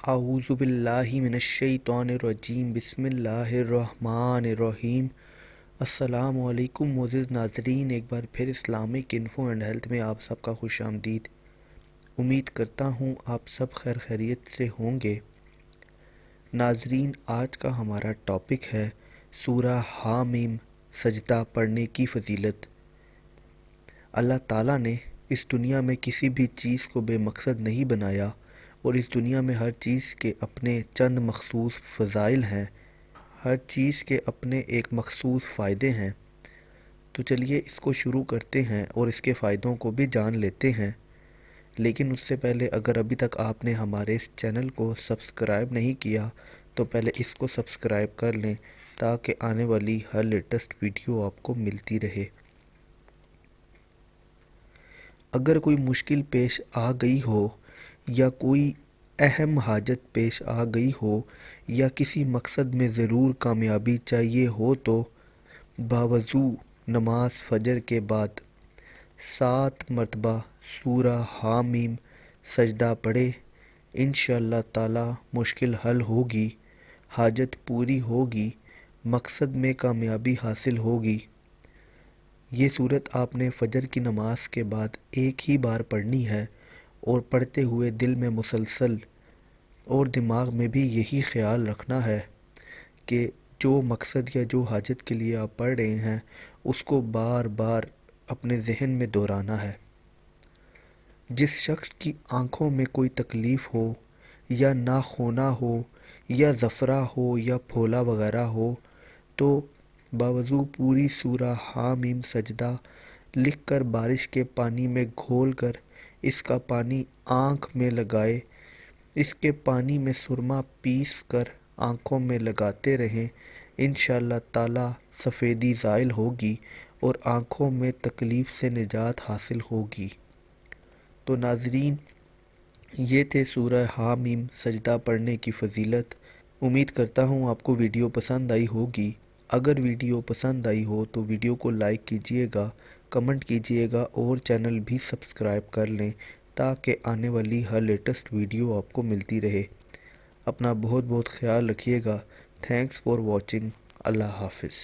اعوذ باللہ من الشیطان الرجیم بسم اللہ الرحمن الرحیم۔ السلام علیکم معزز ناظرین، ایک بار پھر اسلامک انفو اینڈ ہیلتھ میں آپ سب کا خوش آمدید۔ امید کرتا ہوں آپ سب خیر خیریت سے ہوں گے۔ ناظرین، آج کا ہمارا ٹاپک ہے سورہ حامیم سجدہ پڑھنے کی فضیلت۔ اللہ تعالیٰ نے اس دنیا میں کسی بھی چیز کو بے مقصد نہیں بنایا، اور اس دنیا میں ہر چیز کے اپنے چند مخصوص فضائل ہیں، ہر چیز کے اپنے ایک مخصوص فائدے ہیں۔ تو چلیے اس کو شروع کرتے ہیں اور اس کے فائدوں کو بھی جان لیتے ہیں۔ لیکن اس سے پہلے اگر ابھی تک آپ نے ہمارے اس چینل کو سبسکرائب نہیں کیا تو پہلے اس کو سبسکرائب کر لیں تاکہ آنے والی ہر لیٹسٹ ویڈیو آپ کو ملتی رہے۔ اگر کوئی مشکل پیش آ گئی ہو یا کوئی اہم حاجت پیش آ گئی ہو یا کسی مقصد میں ضرور کامیابی چاہیے ہو تو باوضو نماز فجر کے بعد 7 مرتبہ سورہ حامیم سجدہ پڑھے، انشاءاللہ تعالی مشکل حل ہوگی، حاجت پوری ہوگی، مقصد میں کامیابی حاصل ہوگی۔ یہ سورت آپ نے فجر کی نماز کے بعد ایک ہی بار پڑھنی ہے، اور پڑھتے ہوئے دل میں مسلسل اور دماغ میں بھی یہی خیال رکھنا ہے کہ جو مقصد یا جو حاجت کے لیے آپ پڑھ رہے ہیں اس کو بار بار اپنے ذہن میں دہرانا ہے۔ جس شخص کی آنکھوں میں کوئی تکلیف ہو یا ناخونا ہو یا زفرہ ہو یا پھولا وغیرہ ہو تو باوضو پوری سورہ حامیم سجدہ لکھ کر بارش کے پانی میں گھول کر اس کا پانی آنکھ میں لگائے، اس کے پانی میں سرما پیس کر آنکھوں میں لگاتے رہیں، انشاءاللہ تعالی سفیدی زائل ہوگی اور آنکھوں میں تکلیف سے نجات حاصل ہوگی۔ تو ناظرین، یہ تھے سورہ حامیم سجدہ پڑھنے کی فضیلت۔ امید کرتا ہوں آپ کو ویڈیو پسند آئی ہوگی۔ اگر ویڈیو پسند آئی ہو تو ویڈیو کو لائک کیجئے گا، کمنٹ کیجئے گا اور چینل بھی سبسکرائب کر لیں تاکہ آنے والی ہر لیٹسٹ ویڈیو آپ کو ملتی رہے۔ اپنا بہت بہت خیال رکھیے گا۔ Thanks for watching. اللہ حافظ۔